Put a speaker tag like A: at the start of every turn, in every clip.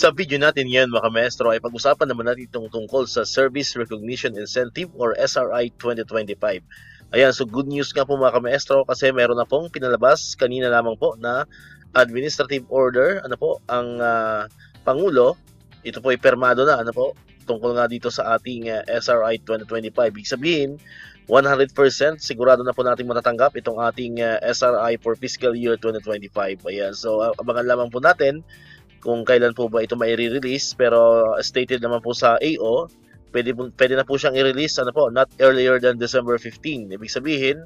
A: Sa video natin ngayon mga maestro ay pag-usapan naman natin itong tungkol sa Service Recognition Incentive or SRI 2025. Ayan, so good news nga po mga maestro kasi meron na pong pinalabas kanina lamang po na administrative order, ang Pangulo. Ito po ay permado na, tungkol nga dito sa ating SRI 2025. Ibig sabihin, 100% sigurado na po natin matatanggap itong ating SRI for fiscal year 2025. Ayan, so abangan lamang po natin kung kailan po ba ito mai-release, pero stated naman po sa AO, pwede na po siyang i-release not earlier than December 15. Ibig sabihin,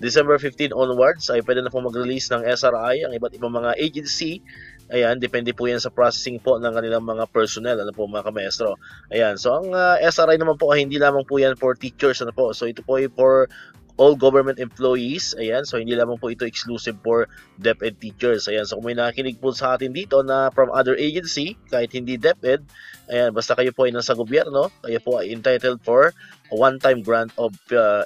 A: December 15 onwards ay pwede na po mag-release ng SRI ang iba't ibang mga agency. Ayan, depende po yan sa processing po ng kanilang mga personnel, mga maestro. Ayan, so ang SRI naman po ay hindi lamang po yan for teachers, so ito po ay for all government employees. Ayan, so hindi lamang po ito exclusive for DepEd teachers. Ayan, so kung may nakikinig po sa atin dito na from other agency, kahit hindi DepEd, ayan, basta kayo po ay nasa gobyerno, kayo po ay entitled for a one-time grant of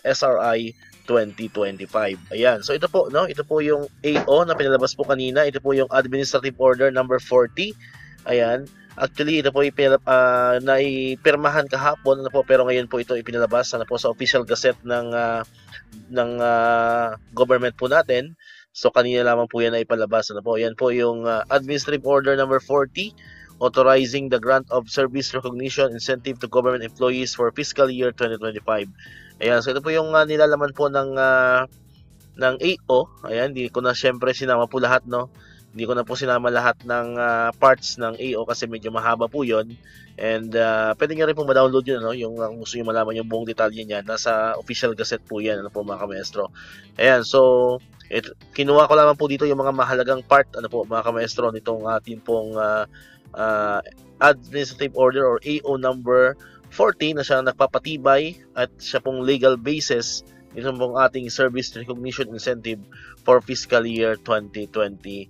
A: SRI 2025. Ayan, so ito po yung AO na pinalabas po kanina. Ito po yung Administrative Order number 40. Ayan, actually ito po naipirmahan kahapon pero ngayon po ito ipinalabas sa official gazette ng government po natin. So kanina lamang po yan na ipalabas. Yan po yung Administrative Order number 40 authorizing the grant of service recognition incentive to government employees for fiscal year 2025. Ayan, so ito po yung nilalaman po ng AO. Ayan, hindi ko na syempre sinama po lahat, Hindi ko na po sinama lahat ng parts ng AO kasi medyo mahaba po yon. And pwede nyo rin po ma-download yun, yung gusto nyo malaman yung buong detalye niya. Nasa official gazette po yan, mga kamaestro. Ayan, so kinuha ko lamang po dito yung mga mahalagang part, mga kamaestro, nitong ating pong Administrative Order or AO number 40 na siya nagpapatibay at siya pong legal basis ito pong ating Service Recognition Incentive for fiscal year 2025.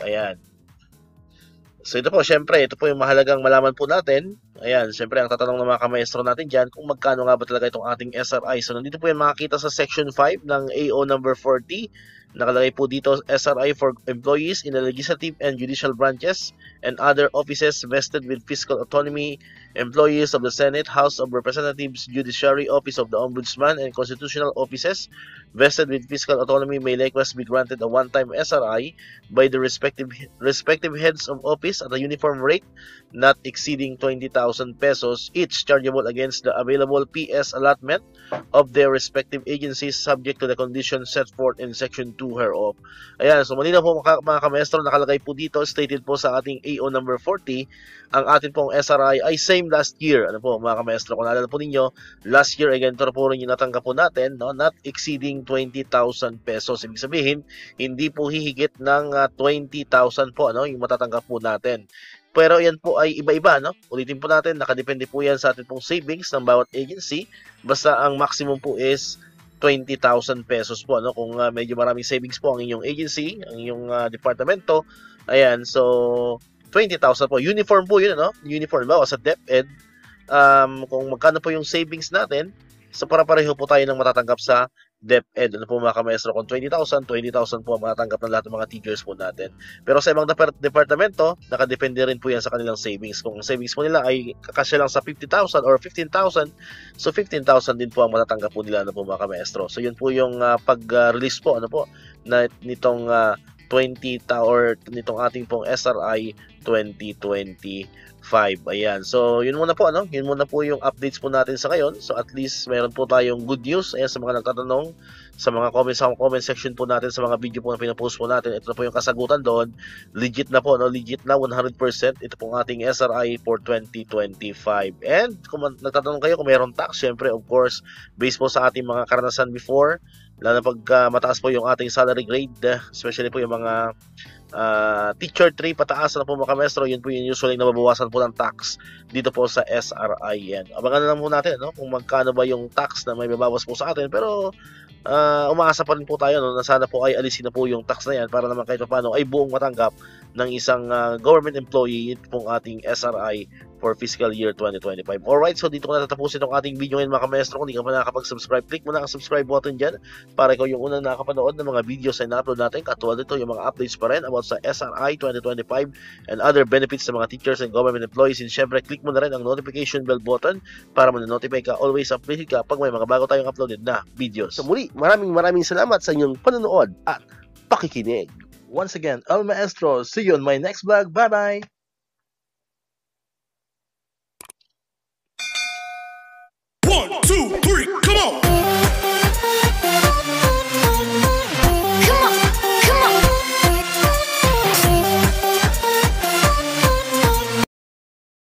A: Ayan. So ito po, syempre, ito po yung mahalagang malaman po natin. Ayan, syempre, ang tatanong ng mga kamaestro natin dyan, kung magkano nga ba talaga itong ating SRI. So nandito po yan makikita sa section 5 ng AO number 40. Nakalagay po dito SRI for employees in the legislative and judicial branches and other offices vested with fiscal autonomy, employees of the Senate, House of Representatives, Judiciary, Office of the Ombudsman, and constitutional offices vested with fiscal autonomy may likewise be granted a one-time SRI by the respective heads of office at a uniform rate not exceeding 20,000 pesos each, chargeable against the available PS allotment of their respective agencies subject to the conditions set forth in section 2 hereof. Ayan, so malinaw po mga kamaestro, nakalagay po dito, stated po sa ating AO number 40, ang atin pong SRI ay same last year. Mga kamaestro, kung naalala po ninyo, last year ay ganito po rin yung natanggap po natin, not exceeding 20,000 pesos. Ibig sabihin, hindi po hihigit ng 20,000 po, yung matatanggap po natin. Pero yan po ay iba-iba, Ulitin po natin, nakadepende po yan sa ating pong savings ng bawat agency. Basta ang maximum po is 20,000 pesos po, Kung medyo maraming savings po ang inyong agency, ang inyong departamento, ayan, so 20,000 po. Uniform po yun, Uniform ba? O sa DepEd, kung magkano po yung savings natin, so para pareho po tayo ng matatanggap sa DepEd. Mga kamaestro, kung 20,000 po ang matatanggap ng lahat ng mga teachers po natin. Pero sa ibang departamento, nakadepende rin po yan sa kanilang savings. Kung savings po nila ay kakasya lang sa 50,000 or 15,000, so 15,000 din po ang matatanggap po nila, mga kamaestro. So yun po yung pag-release po, na nitong 20 or nitong ating pong SRI 2025. Ayan. So, yun muna po, Yun muna po yung updates po natin sa ngayon. So, at least meron po tayong good news. Ayan, sa mga nagtatanong, sa mga comment section po natin, sa mga video po na pinapost po natin. Ito na po yung kasagutan doon. Legit na po, Legit na 100%. Ito pong ating SRI for 2025. And, kung nagtatanong kayo kung mayroong tax, syempre, of course, based po sa ating mga karanasan before, lalo na pag mataas po yung ating salary grade, especially po yung mga teacher 3 pataas na po mga kamestro, yun po yung usually nababawasan po ng tax dito po sa SRI yan. Abangan na lang po natin kung magkano ba yung tax na may babawas po sa atin, pero umaasa pa rin po tayo na sana po ay alisin na po yung tax na yan para naman kahit paano ay buong matanggap ng isang government employee pong ating SRI for fiscal year 2025. Alright, so dito ko na tatapusin itong ating video ngayon mga kamestro. Kung di ka pa nakakapag-subscribe, click mo na ang subscribe button dyan para ikaw yung unang nakakapanood ng mga videos na na-upload natin. Katulad ito yung mga updates pa rin about about sa SRI 2025 and other benefits sa mga teachers and government employees. And syempre, click mo na rin ang notification bell button para ma-notify ka, always updated ka pag may mga bago tayong uploaded na videos.
B: So muli, maraming salamat sa inyong panonood at pakikinig.
A: Once again, El Maestro, see you on my next vlog. Bye-bye!